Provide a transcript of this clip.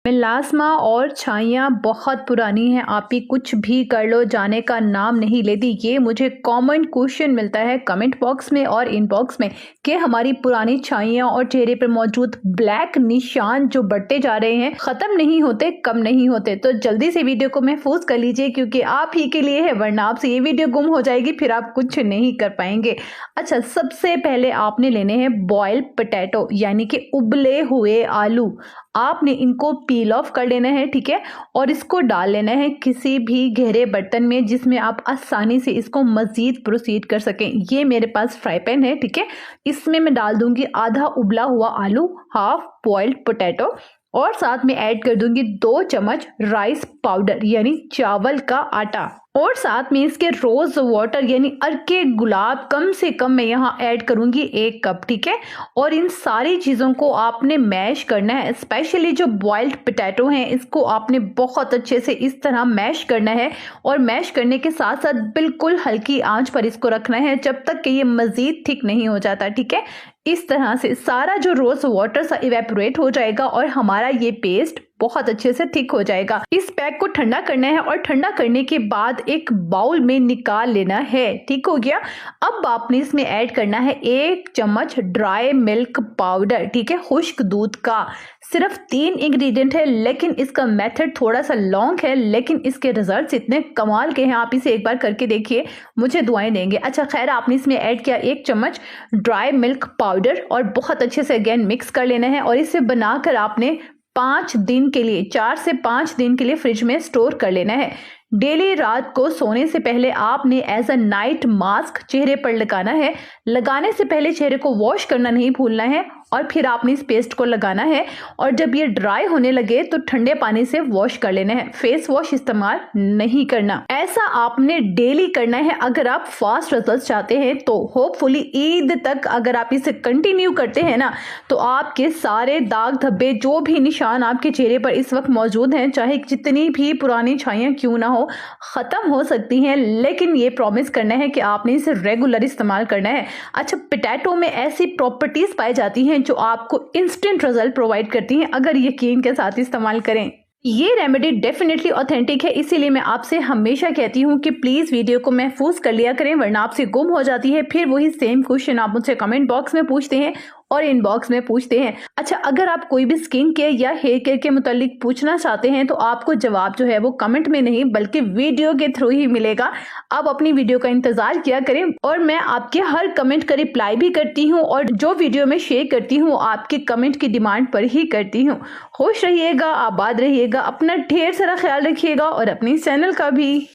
मिलास्मा और छाइयाँ बहुत पुरानी हैं, आप ही कुछ भी कर लो जाने का नाम नहीं लेती। ये मुझे कॉमन क्वेश्चन मिलता है कमेंट बॉक्स में और इनबॉक्स में कि हमारी पुरानी छाइयाँ और चेहरे पर मौजूद ब्लैक निशान जो बढ़ते जा रहे हैं, खत्म नहीं होते, कम नहीं होते। तो जल्दी से वीडियो को महफूज कर लीजिए क्योंकि आप ही के लिए है, वरना आपसे ये वीडियो गुम हो जाएगी, फिर आप कुछ नहीं कर पाएंगे। अच्छा, सबसे पहले आपने लेने हैं बॉयल पोटैटो यानी कि उबले हुए आलू। आपने इनको पील ऑफ कर लेना है, ठीक है, और इसको डाल लेना है किसी भी गहरे बर्तन में जिसमें आप आसानी से इसको मजीद प्रोसीड कर सकें। ये मेरे पास फ्राई पैन है, ठीक है, इसमें मैं डाल दूंगी आधा उबला हुआ आलू, हाफ बॉइल्ड पोटैटो, और साथ में ऐड कर दूंगी 2 चम्मच राइस पाउडर यानी चावल का आटा, और साथ में इसके रोज वाटर यानी अर्के गुलाब कम से कम मैं यहाँ ऐड करूंगी 1 कप, ठीक है। और इन सारी चीज़ों को आपने मैश करना है, स्पेशली जो बॉइल्ड पोटैटो हैं इसको आपने बहुत अच्छे से इस तरह मैश करना है, और मैश करने के साथ साथ बिल्कुल हल्की आंच पर इसको रखना है जब तक कि ये मज़ीद थिक नहीं हो जाता, ठीक है। इस तरह से सारा जो रोज वाटर सा इवेपोरेट हो जाएगा और हमारा ये पेस्ट बहुत अच्छे से थिक हो जाएगा। इस पैक को ठंडा करना है और ठंडा करने के बाद एक बाउल में निकाल लेना है, ठीक हो गया। अब आपने इसमें ऐड करना है 1 चम्मच ड्राई मिल्क पाउडर, ठीक है, खुश्क दूध का। सिर्फ 3 इंग्रेडिएंट है, लेकिन इसका मेथड थोड़ा सा लॉन्ग है, लेकिन इसके रिजल्ट्स इतने कमाल के हैं, आप इसे एक बार करके देखिए, मुझे दुआएं देंगे। अच्छा खैर, आपने इसमें ऐड किया 1 चम्मच ड्राई मिल्क पाउडर और बहुत अच्छे से अगेन मिक्स कर लेना है, और इसे बनाकर आपने 5 दिन के लिए, 4 से 5 दिन के लिए फ्रिज में स्टोर कर लेना है। डेली रात को सोने से पहले आपने एज अ नाइट मास्क चेहरे पर लगाना है। लगाने से पहले चेहरे को वॉश करना नहीं भूलना है, और फिर आपने इस पेस्ट को लगाना है, और जब ये ड्राई होने लगे तो ठंडे पानी से वॉश कर लेना है, फेस वॉश इस्तेमाल नहीं करना। ऐसा आपने डेली करना है अगर आप फास्ट रिजल्ट चाहते हैं। तो होपफुली ईद तक अगर आप इसे कंटिन्यू करते हैं ना, तो आपके सारे दाग धब्बे, जो भी निशान आपके चेहरे पर इस वक्त मौजूद हैं, चाहे जितनी भी पुरानी छाइयाँ क्यों ना हो, खत्म हो सकती हैं। लेकिन ये प्रॉमिस करना है कि आपने इसे रेगुलर इस्तेमाल करना है। अच्छा, पोटैटो में ऐसी प्रॉपर्टीज पाई जाती हैं जो आपको इंस्टेंट रिजल्ट प्रोवाइड करती हैं अगर यकीन के साथ इस्तेमाल करें। ये रेमेडी डेफिनेटली ऑथेंटिक है, इसीलिए मैं आपसे हमेशा कहती हूँ कि प्लीज वीडियो को महफूज कर लिया करें, वरना आपसे गुम हो जाती है। फिर वही सेम क्वेश्चन आप मुझसे कमेंट बॉक्स में पूछते हैं और इनबॉक्स में पूछते हैं। अच्छा, अगर आप कोई भी स्किन केयर या हेयर केयर के मुतालिक पूछना चाहते हैं तो आपको जवाब जो है वो कमेंट में नहीं बल्कि वीडियो के थ्रू ही मिलेगा। आप अपनी वीडियो का इंतजार किया करें, और मैं आपके हर कमेंट का रिप्लाई भी करती हूँ, और जो वीडियो में शेयर करती हूँ आपके कमेंट की डिमांड पर ही करती हूँ। खुश रहिएगा, आबाद रहिएगा, अपना ढेर सारा ख्याल रखिएगा, और अपने चैनल का भी।